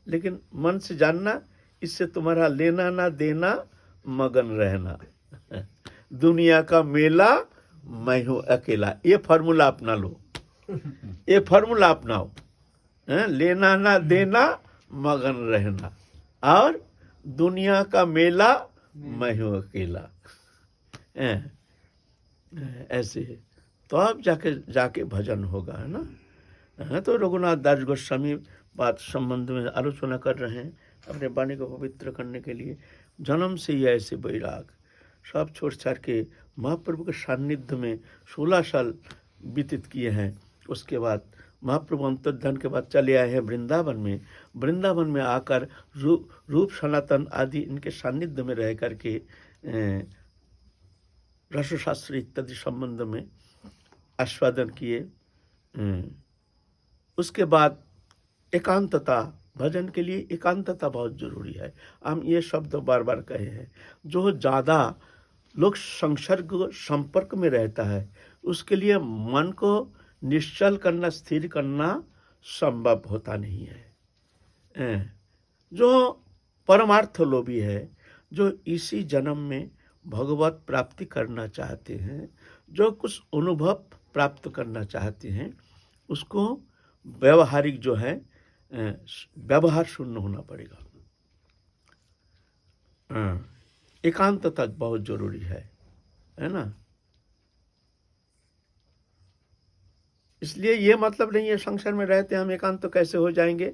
लेकिन मन से जानना, इससे तुम्हारा लेना ना देना, मगन रहना। दुनिया का मेला, मैं हूं अकेला। ये फार्मूला अपना लो, ये फार्मूला अपनाओ। लेना ना देना, मगन रहना, और दुनिया का मेला, मैं हूं अकेला। ऐसे तो अब जाके भजन होगा, है ना। तो रघुनाथ दास गोस्वामी बात संबंध में आलोचना कर रहे हैं अपने वाणी को पवित्र करने के लिए। जन्म से ही ऐसे वैराग, सब छोड़ छाड़ के महाप्रभु के सान्निध्य में 16 साल व्यतीत किए हैं। उसके बाद महाप्रभु अंतर्धान के बाद चले आए हैं वृंदावन में। वृंदावन में आकर रूप सनातन आदि इनके सान्निध्य में रह करके रसशास्त्र इत्यादि संबंध में आस्वादन किए। उसके बाद एकांतता, भजन के लिए एकांतता बहुत जरूरी है। हम ये शब्द बार बार कहे हैं। जो ज़्यादा लोग संसर्ग संपर्क में रहता है, उसके लिए मन को निश्चल करना, स्थिर करना संभव होता नहीं है। जो परमार्थ लोभी है, जो इसी जन्म में भगवत प्राप्ति करना चाहते हैं, जो कुछ अनुभव प्राप्त करना चाहते हैं, उसको व्यवहारिक जो है व्यवहार शून्य होना पड़ेगा। एकांतता बहुत जरूरी है ना। इसलिए ये मतलब नहीं है संसार में रहते हम एकांत तो कैसे हो जाएंगे।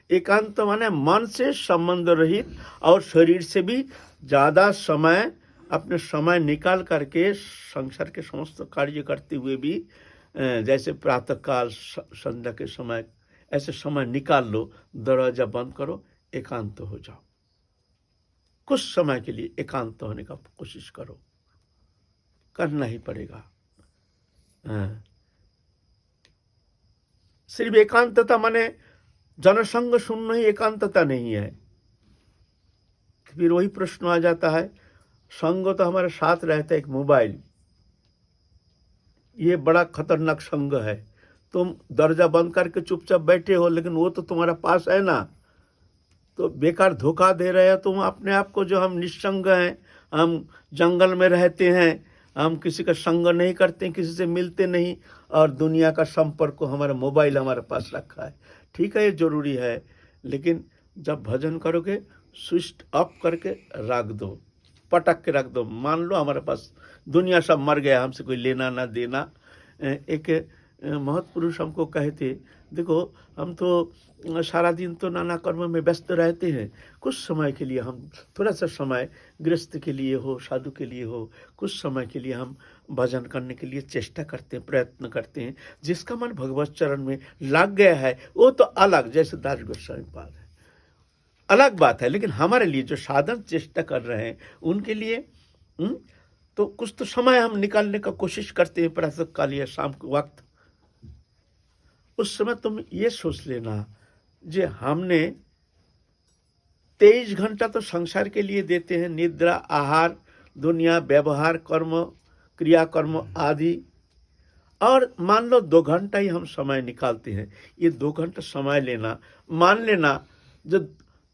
एकांत माने मन से संबंध रहित और शरीर से भी ज्यादा समय, अपने समय निकाल करके संसार के समस्त कार्य करते हुए भी, जैसे प्रातःकाल, संध्या के समय, ऐसे समय निकाल लो, दरवाजा बंद करो, एकांत हो जाओ। कुछ समय के लिए एकांत होने का कोशिश करो, करना ही पड़ेगा। सिर्फ एकांतता माने जनसंग सुनना ही एकांतता नहीं है। फिर वही प्रश्न आ जाता है, संग तो हमारे साथ रहता है, एक मोबाइल, ये बड़ा खतरनाक संग है। तुम दरवाजा बंद करके चुपचाप बैठे हो, लेकिन वो तो तुम्हारा पास है ना, तो बेकार धोखा दे रहे हो तुम अपने आप को। जो हम निस्संग हैं, हम जंगल में रहते हैं, हम किसी का संग नहीं करते, किसी से मिलते नहीं, और दुनिया का संपर्क को हमारा मोबाइल हमारे पास रखा है। ठीक है, ये जरूरी है, लेकिन जब भजन करोगे स्विच ऑफ करके रख दो, पटक के रख दो। मान लो हमारे पास दुनिया सब मर गया, हमसे कोई लेना ना देना। एक महत्पुरुष हमको कहते, देखो हम तो सारा दिन तो नाना कर्म में व्यस्त रहते हैं, कुछ समय के लिए हम, थोड़ा सा समय गृहस्थ के लिए हो, साधु के लिए हो, कुछ समय के लिए हम भजन करने के लिए चेष्टा करते हैं, प्रयत्न करते हैं। जिसका मन भगवत चरण में लग गया है वो तो अलग, जैसे दास गोस्वामी पाद है, अलग बात है। लेकिन हमारे लिए जो साधन चेष्टा कर रहे हैं उनके लिए तो कुछ तो समय हम निकालने का कोशिश करते हैं, प्रातः काल या शाम के वक्त। उस समय तुम ये सोच लेना, जे हमने 23 घंटा तो संसार के लिए देते हैं, निद्रा, आहार, दुनिया, व्यवहार, कर्म, क्रियाकर्म आदि, और मान लो 2 घंटा ही हम समय निकालते हैं। ये 2 घंटा समय लेना, मान लेना जो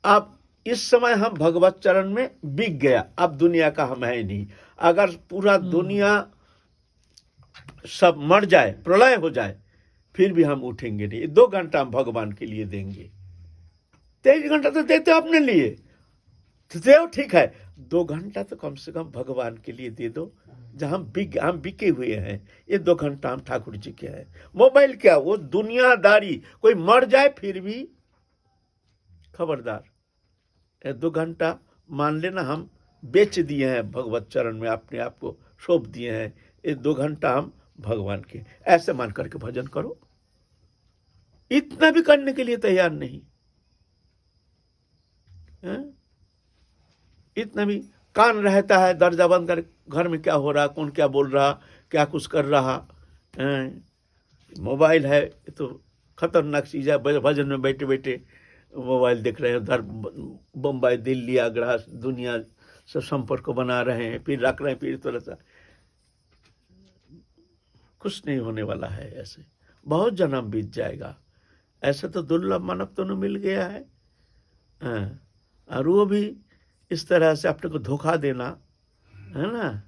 आप इस समय हम भगवत चरण में बिक गया, अब दुनिया का हम है नहीं। अगर पूरा दुनिया सब मर जाए, प्रलय हो जाए, फिर भी हम उठेंगे नहीं। 2 घंटा हम भगवान के लिए देंगे। 23 घंटा तो देते हो अपने लिए, तो दे ठीक है, 2 घंटा तो कम से कम भगवान के लिए दे दो, जहां हम बिके हुए हैं। ये 2 घंटा हम ठाकुर जी के हैं। मोबाइल क्या, वो दुनियादारी, कोई मर जाए फिर भी खबरदार। 2 घंटा मान लेना हम बेच दिए हैं भगवत चरण में, अपने आप को सौंप दिए हैं। ये 2 घंटा हम भगवान के, ऐसे मान करके भजन करो। इतना भी करने के लिए तैयार नहीं है? इतना भी कान रहता है, दरजा बंद कर, घर में क्या हो रहा, कौन क्या बोल रहा, क्या कुछ कर रहा है? मोबाइल है तो खतरनाक चीज है। भजन में बैठे बैठे मोबाइल देख रहे हैं, उधर बम्बई, दिल्ली, आगरा, दुनिया से संपर्क बना रहे हैं, फिर रख रहे हैं, फिर थोड़ा सा। कुछ नहीं होने वाला है ऐसे, बहुत जन्म बीत जाएगा। ऐसे तो दुर्लभ मानव तो मिल गया है। हाँ, और वो भी इस तरह से अपने को धोखा देना, है ना,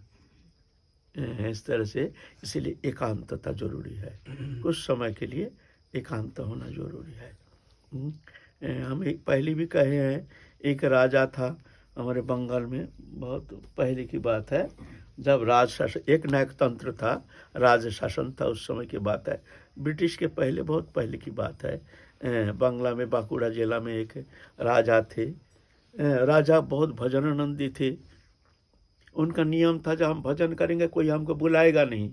इस तरह से। इसीलिए एकांतता जरूरी है, कुछ समय के लिए एकांत होना जरूरी है। हम एक पहले भी कहे हैं, एक राजा था हमारे बंगाल में, बहुत पहले की बात है, जब राज शासन, एक नायक तंत्र था, राज शासन था, उस समय की बात है, ब्रिटिश के पहले, बहुत पहले की बात है। बांग्ला में बांकुड़ा जिला में एक राजा थे। राजा बहुत भजनानंदी थे। उनका नियम था, जब हम भजन करेंगे कोई हमको बुलाएगा नहीं,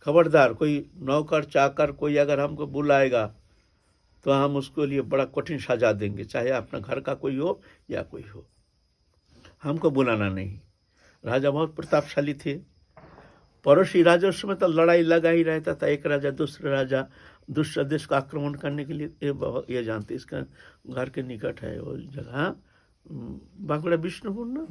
खबरदार, कोई नौकर चाकर कोई अगर हमको बुलाएगा तो हम उसको लिए बड़ा कठिन सजा देंगे, चाहे अपना घर का कोई हो या कोई हो, हमको बुलाना नहीं। राजा बहुत प्रतापशाली थे। पड़ोसी राजा उस समय तो लड़ाई लगा ही रहता था, एक राजा दूसरे राजा, दूसरे देश को आक्रमण करने के लिए। ये जानते, इसका घर के निकट है वो जगह, बांकुड़ा विष्णुपुर ना,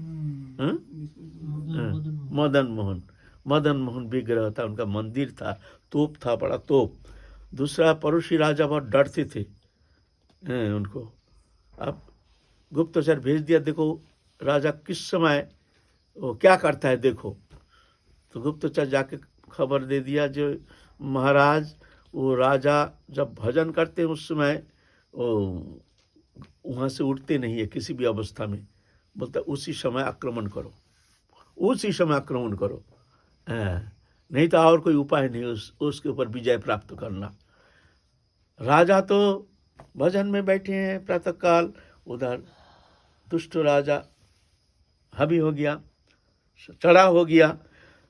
मदन मोहन विग्रह था, उनका मंदिर था, तोप था, बड़ा तोप। दूसरा पड़ोसी राजा बहुत डरते थे उनको। अब गुप्तचर भेज दिया, देखो राजा किस समय वो क्या करता है देखो। तो गुप्तचर जाके खबर दे दिया, जो महाराज वो राजा जब भजन करते हैं उस समय वो वहाँ से उठते नहीं है किसी भी अवस्था में, बोलता उसी समय आक्रमण करो, उसी समय आक्रमण करो, नहीं तो और कोई उपाय नहीं उसके ऊपर विजय प्राप्त करना। राजा तो भजन में बैठे हैं प्रातःकाल, उधर दुष्ट राजा हावी हो गया, चढ़ा हो गया,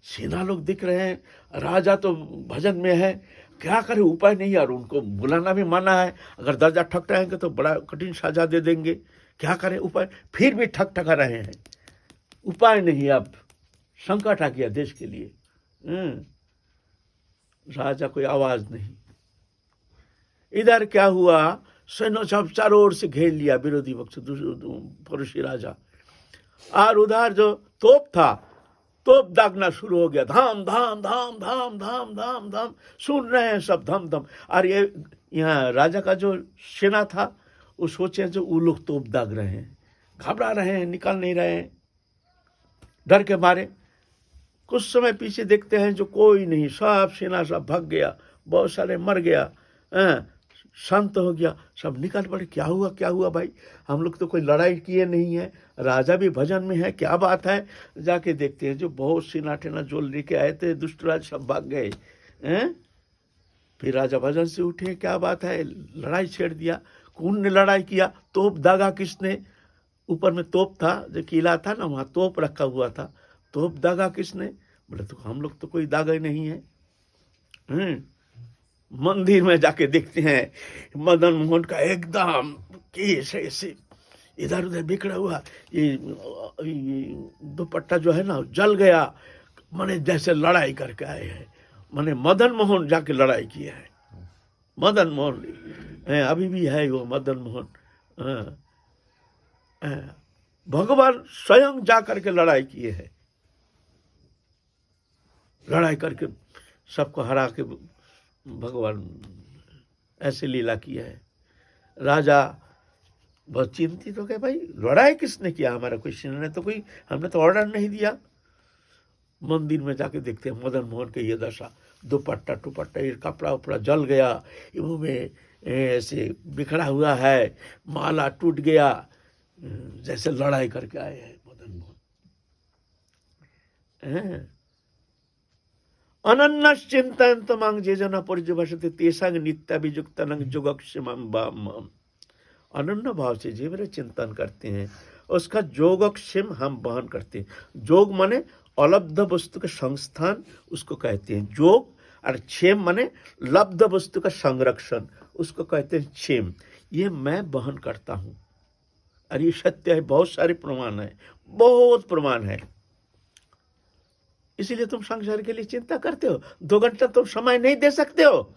सेना लोग दिख रहे हैं, राजा तो भजन में है, क्या करे, उपाय नहीं यार, उनको बुलाना भी मना है, अगर दर्जा ठकराएंगे तो बड़ा कठिन सजा दे देंगे, क्या करें उपाय, फिर भी ठका रहे हैं, उपाय नहीं, अब संकट आ गया देश के लिए। राजा कोई आवाज नहीं। इधर क्या हुआ, सैन्य सब चारों ओर से घेर लिया विरोधी पक्ष, पड़ोसी राजा, और उधर जो तोप था, तोप दागना शुरू हो गया, धाम धाम धाम धाम धाम धाम धाम, सुन रहे हैं सब, धम धम। और ये यहाँ राजा का जो सेना था वो सोचे जो वो लोग तोप दाग रहे हैं, घबरा रहे हैं, निकल नहीं रहे हैं डर के मारे। कुछ समय पीछे देखते हैं जो कोई नहीं, सब सेना सब भाग गया, बहुत सारे मर गया, शांत हो गया, सब निकल पड़े, क्या हुआ भाई, हम लोग तो कोई लड़ाई किए नहीं है, राजा भी भजन में है, क्या बात है। जाके देखते हैं जो बहुत सेना टेना जो लेके आए थे दुष्टराज सब भाग गए। फिर राजा भजन से उठे, क्या बात है, लड़ाई छेड़ दिया, कौन ने लड़ाई किया, तोप दागा किसने, ऊपर में तोप था, जो किला था ना वहाँ तोप रखा हुआ था, तोप दागा किसने, बोले तो हम लोग तो कोई दागा ही नहीं है। मंदिर में जाके देखते हैं मदन मोहन का एकदम केस ऐसे इधर उधर बिखरा हुआ, ये दुपट्टा जो है ना जल गया, माने जैसे लड़ाई करके आए हैं, माने मदन मोहन जाके लड़ाई किया है, मदन मोहन अभी भी है वो मदन मोहन, भगवान स्वयं जा करके लड़ाई किए हैं, लड़ाई करके सबको हरा के भगवान ऐसे लीला किया है। राजा बहुत चिंतित हो गए, भाई लड़ाई किसने किया, हमारा कोई सेना ने तो कोई, हमने तो ऑर्डर नहीं दिया। मंदिर में जाके देखते हैं मदन मोहन के ये दशा, दुपट्टा टुपट्टा ये कपड़ा उपड़ा जल गया, मुँह में ऐसे बिखरा हुआ है, माला टूट गया, जैसे लड़ाई करके आए हैं मदन मोहन। अनन्यश्चिन्तयन्त मां ये जना पर्यवसते तेषां नित्याभियुक्तानां योगक्षेमं वाम। अनन्य भाव से जो मेरे चिंतन करते हैं उसका योगक्षेम हम वहन करते हैं। योग माने अलब्ध वस्तु का संस्थान, उसको कहते हैं योग, और क्षेम माने लब्ध वस्तु का संरक्षण, उसको कहते हैं क्षेम। ये मैं वहन करता हूँ, और ये सत्य है, बहुत सारे प्रमाण है, बहुत प्रमाण है। इसीलिए तुम संसार के लिए चिंता करते हो। 2 घंटा तुम समय नहीं दे सकते हो,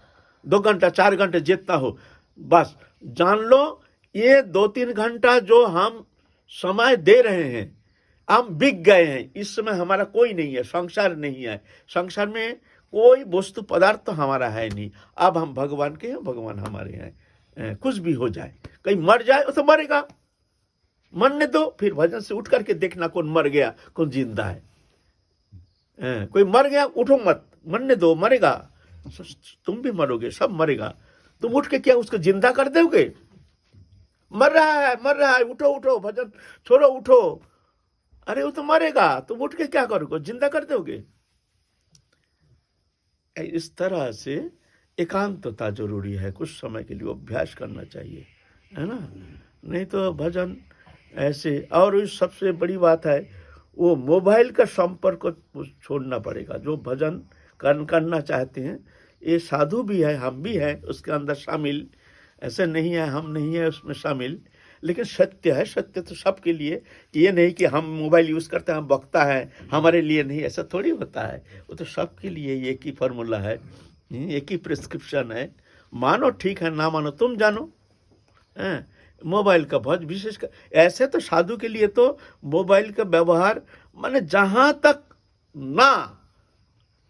2 घंटा 4 घंटे जितना हो, बस जान लो ये 2-3 घंटा जो हम समय दे रहे हैं हम बिक गए हैं। इस समय हमारा कोई नहीं है, संसार नहीं है, संसार में कोई वस्तु पदार्थ तो हमारा है नहीं। अब हम भगवान के हैं, भगवान हमारे हैं। कुछ भी हो जाए, कहीं मर जाए तो मरेगा, मरने दो, फिर भजन से उठ करके देखना कौन मर गया कौन जिंदा है। कोई मर गया, उठो मत, मरने दो, मरेगा, तुम भी मरोगे, सब मरेगा, तुम उठ के क्या उसको जिंदा कर दोगे? मर रहा है, मर रहा है, उठो उठो, भजन छोड़ो, उठो, अरे वो तो मरेगा, तुम उठ के क्या करोगे, जिंदा कर दोगे? इस तरह से एकांतता जरूरी है, कुछ समय के लिए अभ्यास करना चाहिए, है ना? नहीं तो भजन ऐसे। और सबसे बड़ी बात है वो मोबाइल का संपर्क को छोड़ना पड़ेगा। जो भजन करना चाहते हैं, ये साधु भी है, हम भी हैं उसके अंदर शामिल, ऐसे नहीं है हम नहीं है उसमें शामिल, लेकिन सत्य है, सत्य तो सबके लिए। ये नहीं कि हम मोबाइल यूज़ करते हैं, हम वक्ता है, हमारे लिए नहीं, ऐसा थोड़ी होता है। वो तो सबके लिए एक ही फार्मूला है, एक ही प्रिस्क्रिप्शन है। मानो ठीक है, ना मानो तुम जानो। मोबाइल का बहुत विशेष ऐसे तो साधु के लिए तो मोबाइल का व्यवहार माने जहाँ तक ना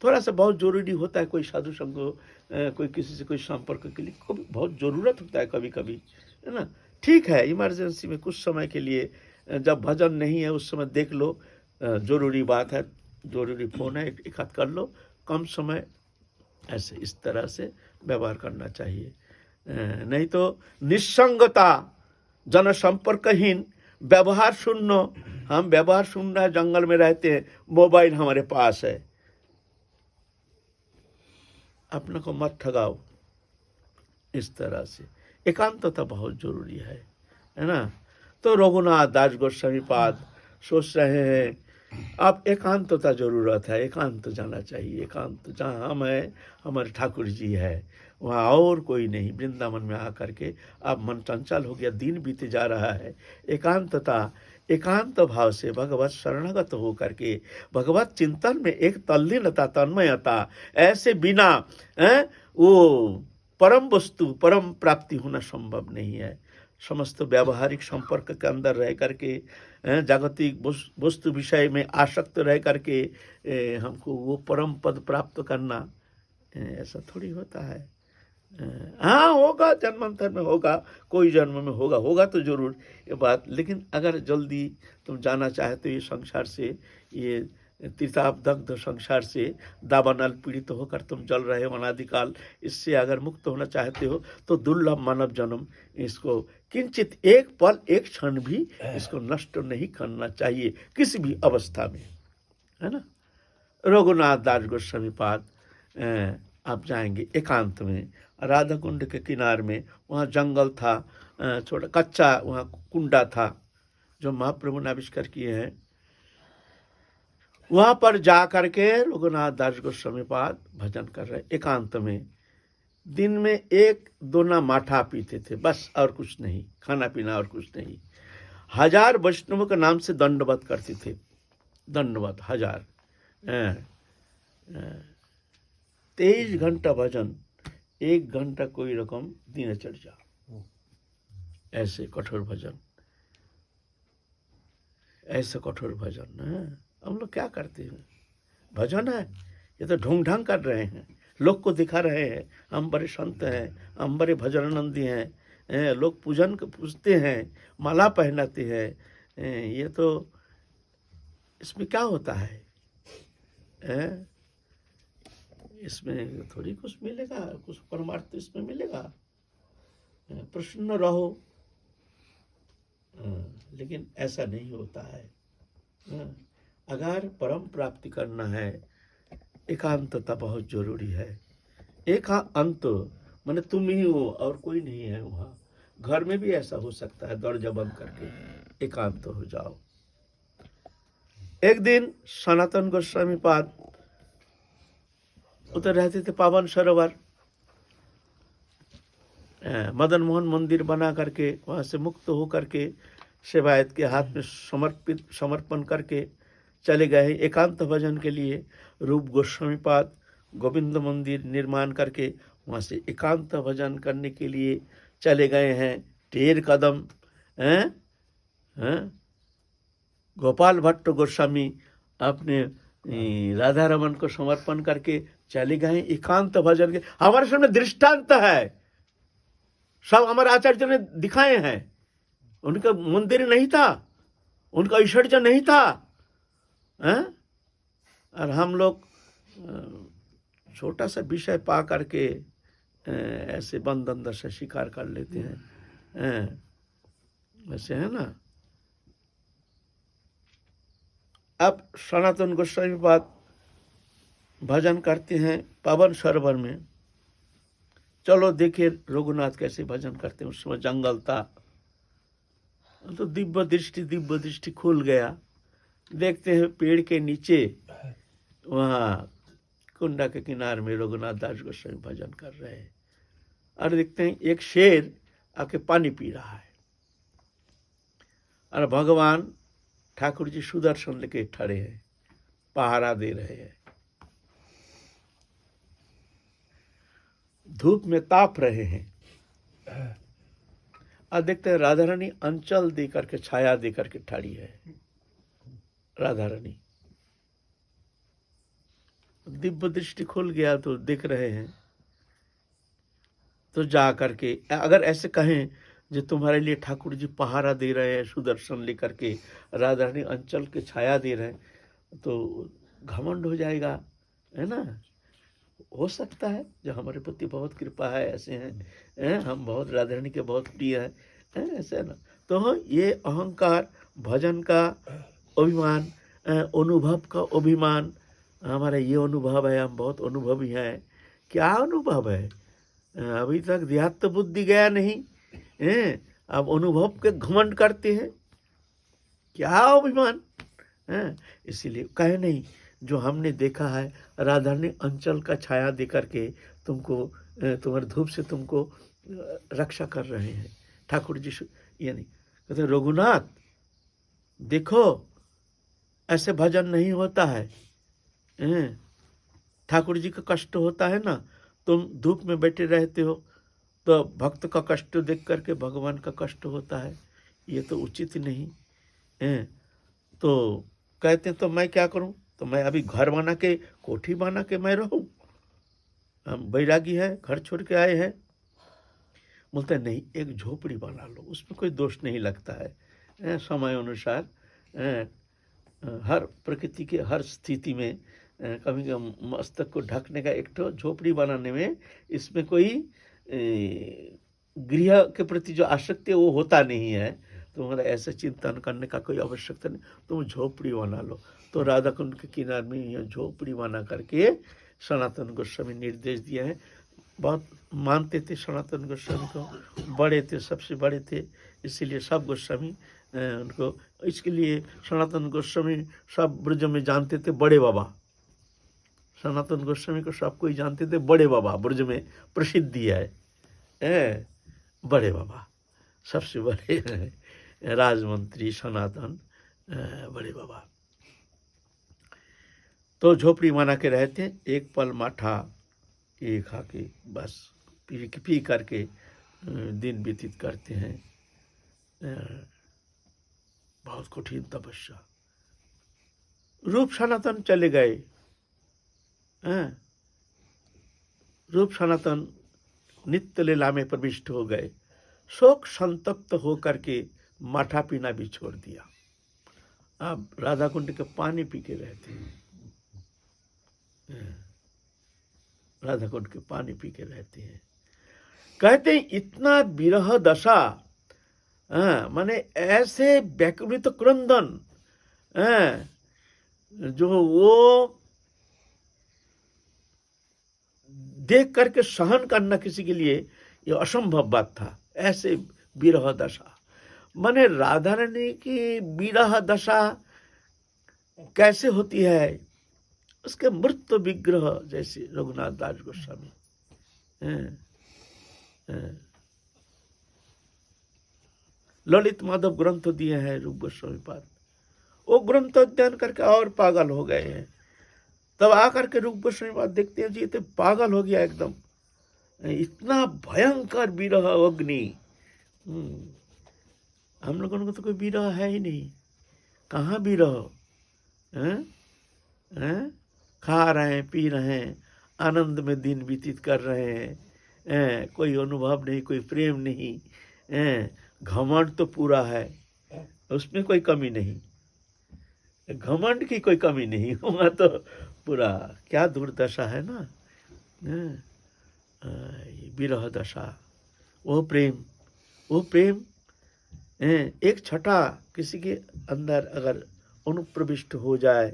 थोड़ा सा बहुत जरूरी होता है, कोई साधु संग कोई किसी से कोई संपर्क के लिए कभी बहुत ज़रूरत होता है, कभी कभी, है ना? ठीक है, इमरजेंसी में कुछ समय के लिए जब भजन नहीं है उस समय देख लो, ज़रूरी बात है, ज़रूरी फ़ोन है, एक हाथ कर लो, कम समय, ऐसे इस तरह से व्यवहार करना चाहिए। नहीं तो निस्संगता, जनसंपर्कहीन व्यवहार शून्य, हम व्यवहार शून्य है, जंगल में रहते हैं, मोबाइल हमारे पास है, अपने को मत ठगाओ। इस तरह से एकांतता बहुत जरूरी है ना? तो रघुनाथ दास गोस्वामी पाद सोच रहे हैं अब एकांतता जरूरत है, एकांत जाना चाहिए, एकांत जहाँ हम हैं, हमारे ठाकुर जी है, वहाँ और कोई नहीं। वृंदावन में आकर के अब मन चंचल हो गया, दिन बीते जा रहा है, एकांतता, एकांत भाव से भगवत शरणगत हो करके भगवत चिंतन में एक तल्लीनता, तन्मयता, ऐसे बिना वो परम वस्तु, परम प्राप्ति होना संभव नहीं है। समस्त व्यावहारिक संपर्क के अंदर रह करके, जागतिक वस्तु विषय में आसक्त रह करके हमको वो परम पद प्राप्त करना, ऐसा थोड़ी होता है। हाँ, होगा, जन्मांतर में होगा, कोई जन्म में होगा, होगा तो जरूर ये बात। लेकिन अगर जल्दी तुम जाना चाहते हो ये संसार से, ये तीर्थाब्दग्ध संसार से दावानल पीड़ित होकर तुम जल रहे हो अनादिकाल, इससे अगर मुक्त होना चाहते हो तो दुर्लभ मानव जन्म, इसको किंचित एक पल, एक क्षण भी इसको नष्ट नहीं करना चाहिए किसी भी अवस्था में, है ना? रघुनाथ दास गोस्वामी पाद आप जाएंगे एकांत में, राधा कुंड के किनार में, वहाँ जंगल था, छोटा कच्चा वहाँ कुंडा था जो महाप्रभु ने आविष्कार किए हैं, वहाँ पर जा करके रघुनाथ दास गोस्वामी पाद भजन कर रहे एकांत में। दिन में एक दोना माठा पीते थे बस, और कुछ नहीं, खाना पीना और कुछ नहीं। 1000 वैष्णवों के नाम से दंडवत करते थे, दंडवत 1000। 23 घंटा भजन, 1 घंटा कोई रकम दिन चर्चा, ऐसे कठोर भजन, ऐसे कठोर भजन। हम लोग क्या करते हैं? भजन है ये तो ढोंग ढांग कर रहे हैं, लोग को दिखा रहे हैं हम बड़े संत हैं, हम बड़े भजनानंदी हैं, लोग पूजन को पूजते हैं, माला पहनाते हैं, ये तो इसमें क्या होता है? इसमें थोड़ी कुछ मिलेगा, कुछ परमार्थ इसमें मिलेगा, प्रसन्न रहो, लेकिन ऐसा नहीं होता है। अगर परम प्राप्ति करना है, एकांतता बहुत जरूरी है। एकांत माने तुम ही हो और कोई नहीं है वहाँ। घर में भी ऐसा हो सकता है, दरवाजा बंद करके एकांत हो जाओ। एक दिन सनातन गोस्वामी पाद उधर रहते थे पावन सरोवर, मदन मोहन मंदिर बना करके वहाँ से मुक्त हो करके सेवायत के हाथ में समर्पण करके चले गए एकांत भजन के लिए। रूप गोस्वामी पाद गोविंद मंदिर निर्माण करके वहाँ से एकांत भजन करने के लिए चले गए हैं। 13 कदम गोपाल भट्ट गोस्वामी अपने राधा रमन को समर्पण करके चले गए एकांत भजन के। हमारे सामने दृष्टांत है, सब हमारे आचार्य ने दिखाए हैं। उनका मंदिर नहीं था, उनका विसर्जन नहीं था, हैं? और हम लोग छोटा सा विषय पा करके ऐसे बंधन दशा स्वीकार कर लेते हैं, वैसे है ना। अब सनातन गोस्वामी बात भजन करते हैं पावन सरोवर में। चलो देखिए रघुनाथ कैसे भजन करते हैं। उस समय जंगल था, तो दिव्य दृष्टि खुल गया। देखते हैं पेड़ के नीचे वहाँ कुंडा के किनारे में रघुनाथ दास गोस्वामी भजन कर रहे हैं, और देखते हैं एक शेर आके पानी पी रहा है, और भगवान ठाकुर जी सुदर्शन लेके खड़े हैं, पहरा दे रहे हैं, धूप में ताप रहे हैं। और देखते हैं राधा रानी अंचल दे करके, छाया दे करके खड़ी है। राधा रानी दिव्य दृष्टि खुल गया तो देख रहे हैं। तो जा करके अगर ऐसे कहें जो तुम्हारे लिए ठाकुर जी पहारा दे रहे हैं सुदर्शन लेकर के, राधा रानी अंचल के छाया दे रहे हैं, तो घमंड हो जाएगा, है ना। हो सकता है जो हमारे प्रति बहुत कृपा है, ऐसे हैं, हम बहुत राधा रानी के बहुत प्रिय हैं, ऐसे ना। तो ये अहंकार, भजन का अभिमान, अनुभव का अभिमान, हमारा ये अनुभव है, हम बहुत अनुभवी हैं। क्या अनुभव है? अभी तक देहात्म बुद्धि गया नहीं है, अब अनुभव के घमंड करते हैं। क्या अभिमान है? इसीलिए कहे नहीं, जो हमने देखा है राधा ने अंचल का छाया दे करके तुमको, तुम्हारे धूप से तुमको रक्षा कर रहे हैं ठाकुर जी। ये नहीं कहते रघुनाथ देखो ऐसे भजन नहीं होता है, ठाकुर जी का कष्ट होता है ना, तुम धूप में बैठे रहते हो तो भक्त का कष्ट देख करके भगवान का कष्ट होता है, ये तो उचित नहीं है। तो कहते तो मैं क्या करूं? तो मैं अभी घर बना के, कोठी बना के मैं रहूं? हम बैरागी है, घर छोड़ के आए हैं। बोलते नहीं, एक झोपड़ी बना लो, उसमें कोई दोष नहीं लगता है। समय अनुसार हर प्रकृति के हर स्थिति में कभी मस्तक को ढकने का एक तो झोपड़ी बनाने में, इसमें कोई गृह के प्रति जो आसक्ति है वो होता नहीं है। तुम्हारा ऐसे चिंतन करने का कोई आवश्यकता नहीं, तुम झोपड़ी बना लो। तो राधा कुंड के किनारे में यह झोपड़ी बना करके सनातन गोस्वामी निर्देश दिया है। बहुत मानते थे सनातन गोस्वामी को, बड़े थे, सबसे बड़े थे, इसीलिए सब गोस्वामी उनको, इसके लिए सनातन गोस्वामी सब ब्रज में जानते थे बड़े बाबा। सनातन गोस्वामी को सब कोई जानते थे बड़े बाबा, ब्रज में प्रसिद्धि है, बड़े बाबा सबसे बड़े राजमंत्री सनातन बड़े बाबा। तो झोपड़ी बना के रहते, एक पल माठा ये खा के बस पी करके दिन व्यतीत करते हैं। बहुत कठिन तपस्या। रूप सनातन चले गए, रूप सनातन नित्य लीला में प्रविष्ट हो गए। शोक संतप्त होकर के माठा पीना भी छोड़ दिया। अब राधा कुंड के पानी पी के रहते हैं, राधा कुंड के पानी पी के रहते हैं। कहते हैं इतना विरह दशा, माने ऐसे व्याकुलित क्रंदन, जो वो देख करके सहन करना किसी के लिए ये असंभव बात था। ऐसे विरह दशा, माने राधा रानी की विरह दशा कैसे होती है? उसके मृत विग्रह जैसे रघुनाथ दास गोस्वामी ललित माधव ग्रंथ दिए हैं रूप गोस्वामी पाद, वो ग्रंथ अध्ययन करके और पागल हो गए हैं। तब आकर के रूप गोस्वामी पाद देखते हैं जी तो पागल हो गया एकदम, इतना भयंकर विरह अग्नि। हम लोगों को तो कोई विरह है ही नहीं, कहाँ विरह? खा रहे हैं, पी रहे हैं, आनंद में दिन व्यतीत कर रहे हैं, कोई अनुभव नहीं, कोई प्रेम नहीं, घमंड तो पूरा है, उसमें कोई कमी नहीं, घमंड की कोई कमी नहीं, वहाँ तो पूरा क्या दुर्दशा है ना। ये विरह दशा, वो प्रेम, वो प्रेम एक छटा किसी के अंदर अगर अनुप्रविष्ट हो जाए,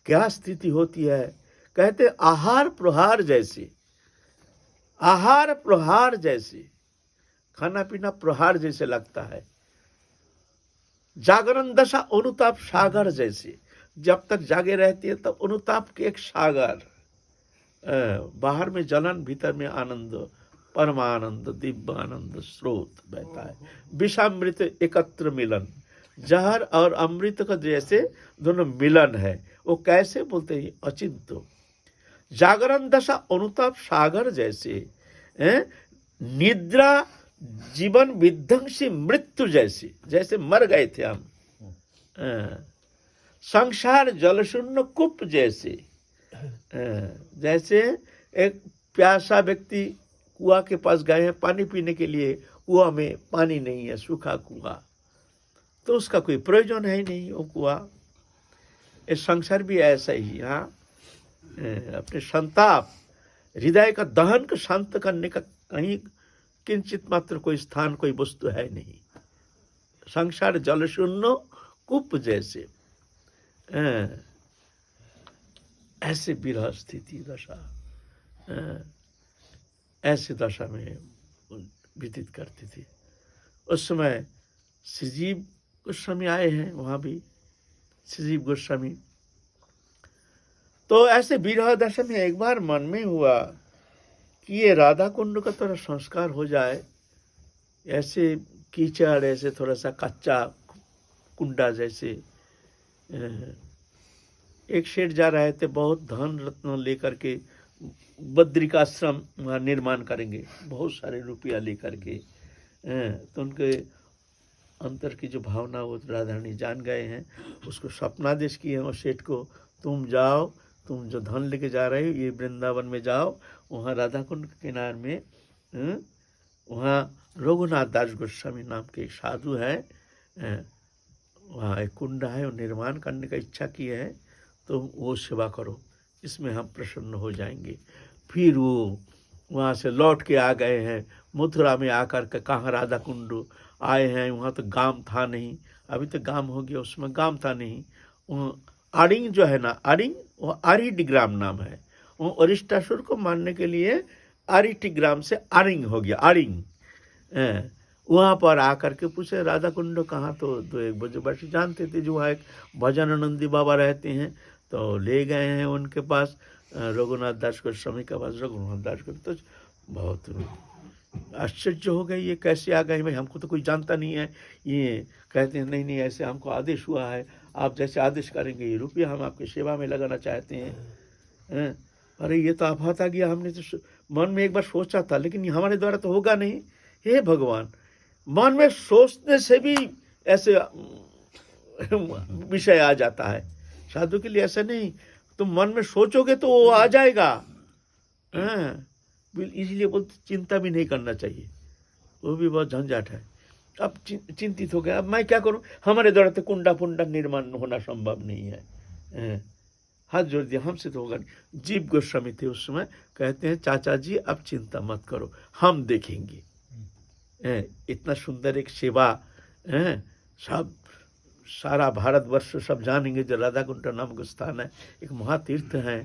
क्या स्थिति होती है। कहते आहार प्रहार जैसे, आहार प्रहार जैसे, खाना पीना प्रहार जैसे लगता है। जागरण दशा अनुताप सागर जैसे, जब तक जागे रहती है तब अनुताप के एक सागर, बाहर में जलन, भीतर में आनंद, परमानंद, दिव्य आनंद स्रोत बहता है। विषामृत एकत्र मिलन, जहर और अमृत का जैसे दोनों मिलन है। वो कैसे बोलते हैं, अचिंत्य। जागरण दशा अनुताप सागर जैसे, निद्रा जीवन विध्वंसी मृत्यु जैसी, जैसे मर गए थे हम। संसार जलशून्य कूप जैसे, जैसे एक प्यासा व्यक्ति कुआं के पास गए हैं पानी पीने के लिए, कुआं में पानी नहीं है, सूखा कुआं, तो उसका कोई प्रयोजन है ही नहीं वो कुआं। ये संसार भी ऐसा ही। हाँ, अपने संताप, हृदय का दहन को शांत करने का कहीं किंचित मात्र कोई स्थान, कोई वस्तु है नहीं। संसार जलशून्य कूप जैसे, ऐसे विरह स्थिति दशा, ऐसे दशा में व्यतीत करते थे। उस समय श्रीजीव गोस्वामी आए हैं, वहाँ भी श्रीजीव गोस्वामी। तो ऐसे विरह दशा में एक बार मन में हुआ कि ये राधा कुंड का थोड़ा संस्कार हो जाए। ऐसे कीचड़, ऐसे थोड़ा सा कच्चा कुंडा जैसे। एक शेठ जा रहे थे, बहुत धन रत्न लेकर के बद्रिकाश्रम निर्माण करेंगे, बहुत सारे रुपया लेकर के। तो उनके अंतर की जो भावना वो राधारानी जान गए हैं, उसको स्वप्नादेश किए हैं और सेठ को, तुम जाओ, तुम जो धन लेके जा रहे हो ये वृंदावन में जाओ, वहाँ राधा कुंड के किनारे में वहाँ रघुनाथ दास गोस्वामी नाम के एक साधु है, वहाँ एक कुंड है, वो निर्माण करने का इच्छा किए हैं, तो वो सेवा करो, इसमें हम प्रसन्न हो जाएंगे। फिर वो वहाँ से लौट के आ गए हैं मथुरा में, आकर के कहाँ राधा कुंड आए हैं, वहाँ तो गांव था नहीं, अभी तो गांव हो गया, उसमें गांव था नहीं। आरिंग जो है ना, आरिंग, वो आरिटिग्राम नाम है। वो अरिष्टासुर को मारने के लिए आरिटिग्राम से आरिंग हो गया, आरिंग। वहाँ पर आकर के पूछे राधा कुंड कहाँ, तो दो एक ब्रजवासी जानते थे, जो वहाँ एक भजनानंदी बाबा रहते हैं, तो ले गए हैं उनके पास, रघुनाथ दास गोस्वामी के पास। रघुनाथ दास को तो बहुत आश्चर्य हो गए, ये कैसे आ गए भाई, हमको तो कोई जानता नहीं है। ये कहते हैं नहीं नहीं, ऐसे हमको आदेश हुआ है, आप जैसे आदेश करेंगे ये रुपया हम आपकी सेवा में लगाना चाहते हैं। अरे ये तो आफत आ गया, हमने तो मन में एक बार सोचा था, लेकिन हमारे द्वारा तो होगा नहीं। हे भगवान, मन में सोचने से भी ऐसे विषय आ जाता है। साधु के लिए ऐसा नहीं, तुम मन में सोचोगे तो वो आ जाएगा। इसलिए बोलते चिंता भी नहीं करना चाहिए, वो भी बहुत झंझट है। अब चिंतित हो गया, अब मैं क्या करूं, हमारे द्वारा तो कुंडा पुंडा निर्माण होना संभव नहीं है। हाथ जोड़ दिया, हमसे तो होगा नहीं। जीव गोस्वामी थे उस समय, कहते हैं चाचा जी अब चिंता मत करो, हम देखेंगे। इतना सुंदर एक सेवा, सब सारा भारतवर्ष सब जानेंगे जो राधा कुंड नामक स्थान है, एक महातीर्थ है।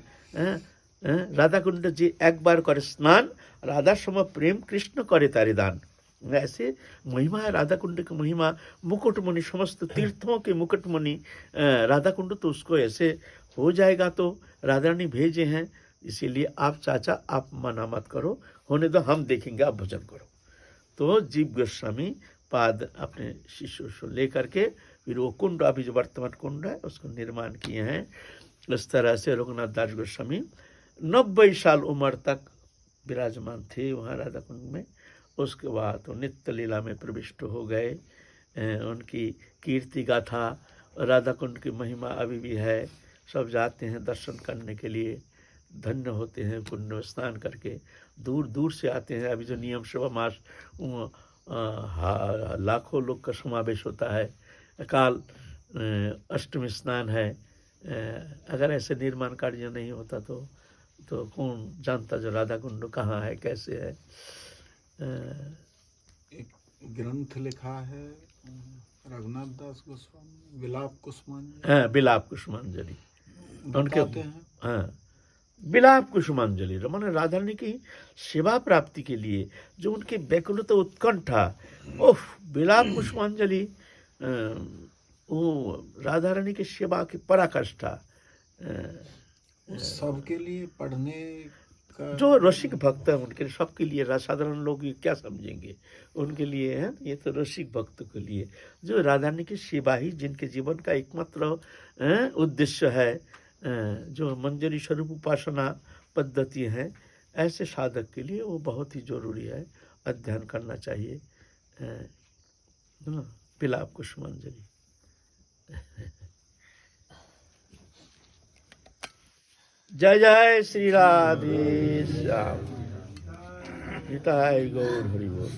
राधा कुंड जी एक बार करे स्नान, राधा सम प्रेम कृष्ण करे तारे दान। ऐसे महिमा है राधा कुंड की महिमा। मुकुटमणि, समस्त तीर्थों के मुकुटमणि राधा कुंड, तो उसको ऐसे हो जाएगा। तो राधा रानी भेजे हैं, इसीलिए आप चाचा आप मना मत करो, होने दो, हम देखेंगे, आप भजन करो। तो जीव गोस्वामी पाद अपने शिष्यों को लेकर के फिर वो कुंड, अभी जो वर्तमान कुंड है उसको निर्माण किए हैं। इस तरह से रघुनाथ दास गोस्वामी 90 साल उम्र तक विराजमान थे वहाँ राधा कुंड में। उसके बाद वो नित्य लीला में प्रविष्ट हो गए। उनकी कीर्ति गाथा, राधा कुंड की महिमा अभी भी है, सब जाते हैं दर्शन करने के लिए, धन्य होते हैं कुंड में स्नान करके। दूर दूर से आते हैं। अभी जो नियम सेवा मास लाखों लोग का समावेश होता है। काल अष्टमी स्नान है। अगर ऐसे निर्माण कार्य नहीं होता तो कौन जानता जो राधा कुंड कहाँ है, कैसे है। एक ग्रंथ लिखा है रघुनाथ दास गोस्वामी, विलाप कुसुमांजलि। हाँ, विलाप कुसुमांजलि उनके। बताते हैं हाँ, विलाप कुसुमांजलि माने राधा रानी की सेवा प्राप्ति के लिए जो उनकी व्याकुलता उत्कंठा, ओह विलाप कुसुमांजलि वो राधा रानी की सेवा की पराकाष्ठा। सबके लिए पढ़ने का, जो रसिक भक्त है उनके लिए, सबके लिए, साधारण लोग ये क्या समझेंगे उनके लिए है। ये तो रसिक भक्त के लिए जो राधा रानी की सेवा ही जिनके जीवन का एकमात्र उद्देश्य है, जो मंजरी स्वरूप उपासना पद्धति है, ऐसे साधक के लिए वो बहुत ही जरूरी है, अध्ययन करना चाहिए। विलाप कुसुमांजलि। जय जय श्री राधे श्याम। गीता है गौर हरि बोल।